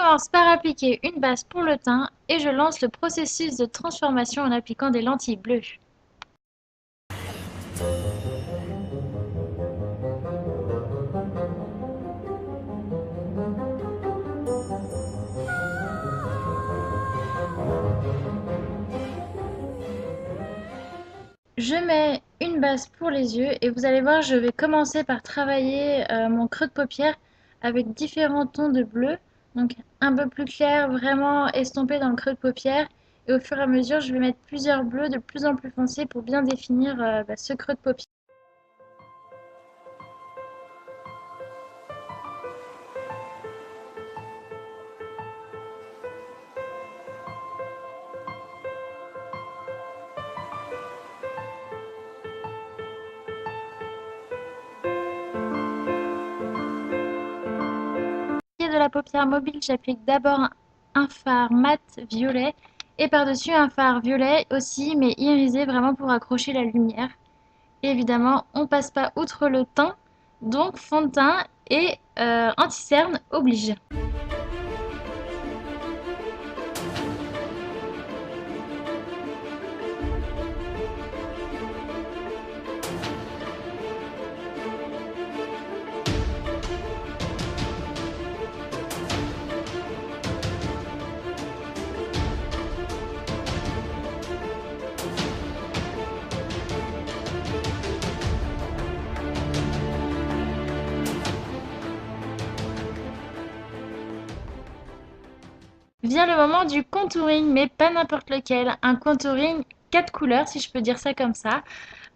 commence par appliquer une base pour le teint et je lance le processus de transformation en appliquant des lentilles bleues. Je mets une base pour les yeux et vous allez voir, je vais commencer par travailler mon creux de paupière avec différents tons de bleu. Donc un peu plus clair, vraiment estompé dans le creux de paupière. Et au fur et à mesure, je vais mettre plusieurs bleus de plus en plus foncés pour bien définir ce creux de paupière. De la paupière mobile, j'applique d'abord un fard mat violet et par-dessus un fard violet aussi, mais irisé vraiment pour accrocher la lumière. Et évidemment, on passe pas outre le teint, donc fond de teint et anti-cerne oblige. Vient le moment du contouring, mais pas n'importe lequel. Un contouring 4 couleurs, si je peux dire ça comme ça.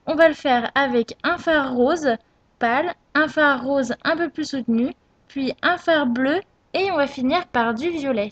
On va le faire avec un fard rose pâle, un fard rose un peu plus soutenu, puis un fard bleu et on va finir par du violet.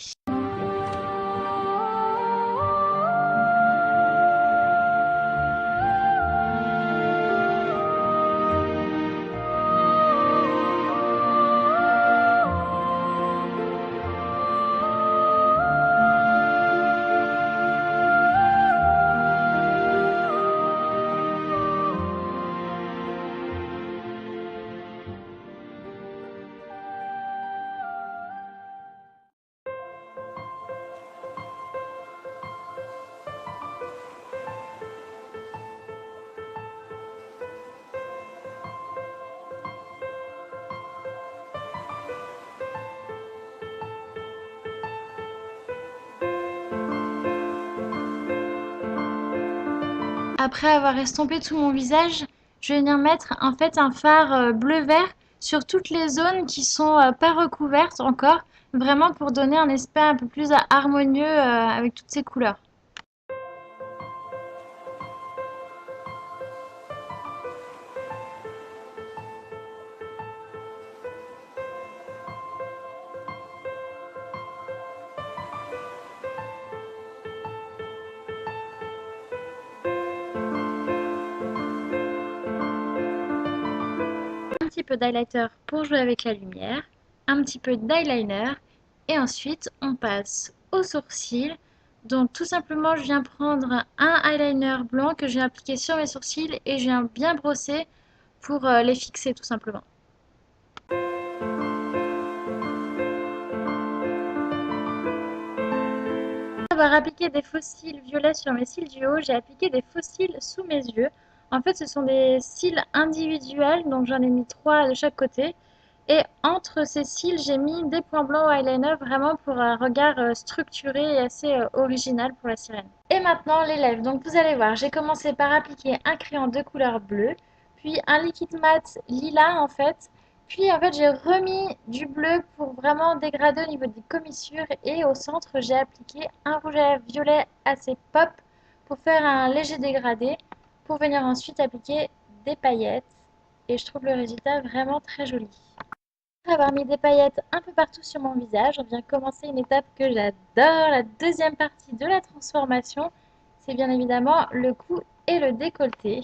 Après avoir estompé tout mon visage, je vais venir mettre en fait un fard bleu-vert sur toutes les zones qui sont pas recouvertes encore, vraiment pour donner un aspect un peu plus harmonieux avec toutes ces couleurs. Un petit peu d'highlighter pour jouer avec la lumière, un petit peu d'eyeliner et ensuite on passe aux sourcils. Donc tout simplement je viens prendre un eyeliner blanc que je viens appliquer sur mes sourcils et je viens bien brosser pour les fixer tout simplement. Après avoir appliqué des faux cils violets sur mes cils du haut, j'ai appliqué des faux cils sous mes yeux. En fait, ce sont des cils individuels, donc j'en ai mis 3 de chaque côté. Et entre ces cils, j'ai mis des points blancs au eyeliner, vraiment pour un regard structuré et assez original pour la sirène. Et maintenant, les lèvres. Donc vous allez voir, j'ai commencé par appliquer un crayon de couleur bleue, puis un liquide mat lilas en fait, puis en fait j'ai remis du bleu pour vraiment dégrader au niveau des commissures et au centre j'ai appliqué un rouge à lèvres violet assez pop pour faire un léger dégradé pour venir ensuite appliquer des paillettes et je trouve le résultat vraiment très joli. Après avoir mis des paillettes un peu partout sur mon visage, on vient commencer une étape que j'adore, la deuxième partie de la transformation, c'est bien évidemment le cou et le décolleté.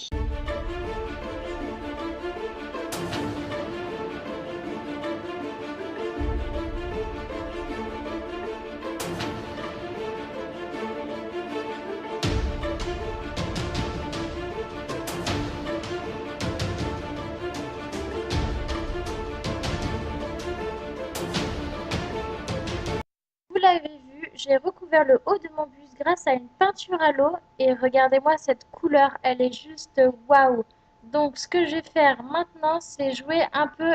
l'avez vu, j'ai recouvert le haut de mon buste grâce à une peinture à l'eau et regardez-moi cette couleur, elle est juste waouh! Donc ce que je vais faire maintenant, c'est jouer un peu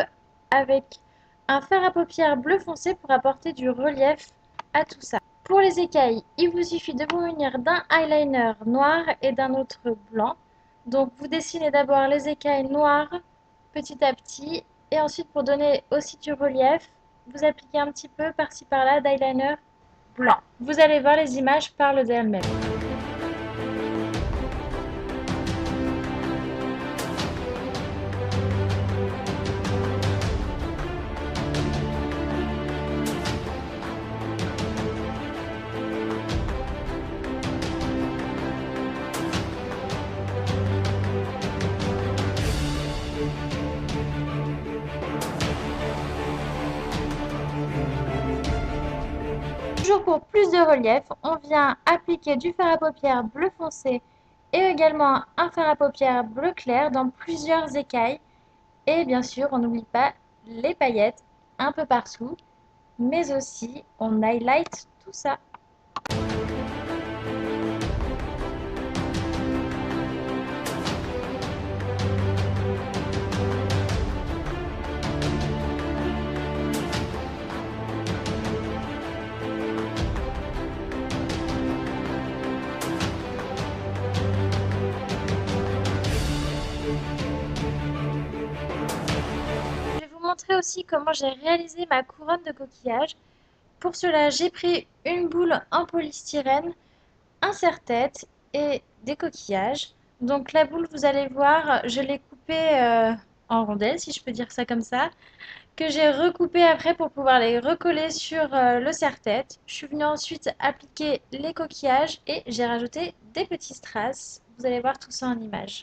avec un fard à paupières bleu foncé pour apporter du relief à tout ça. Pour les écailles, il vous suffit de vous munir d'un eyeliner noir et d'un autre blanc. Donc vous dessinez d'abord les écailles noires petit à petit et ensuite pour donner aussi du relief, vous appliquez un petit peu par-ci par-là d'eyeliner blanc. Vous allez voir, les images parlent d'elles-mêmes. Toujours pour plus de relief, on vient appliquer du fard à paupières bleu foncé et également un fard à paupières bleu clair dans plusieurs écailles. Et bien sûr, on n'oublie pas les paillettes un peu partout, mais aussi on highlight tout ça. Je vais vous montrer aussi comment j'ai réalisé ma couronne de coquillage. Pour cela, j'ai pris une boule en polystyrène, un serre-tête et des coquillages. Donc la boule, vous allez voir, je l'ai coupée en rondelles, si je peux dire ça comme ça, que j'ai recoupé après pour pouvoir les recoller sur le serre-tête. Je suis venue ensuite appliquer les coquillages et j'ai rajouté des petits strass. Vous allez voir tout ça en images.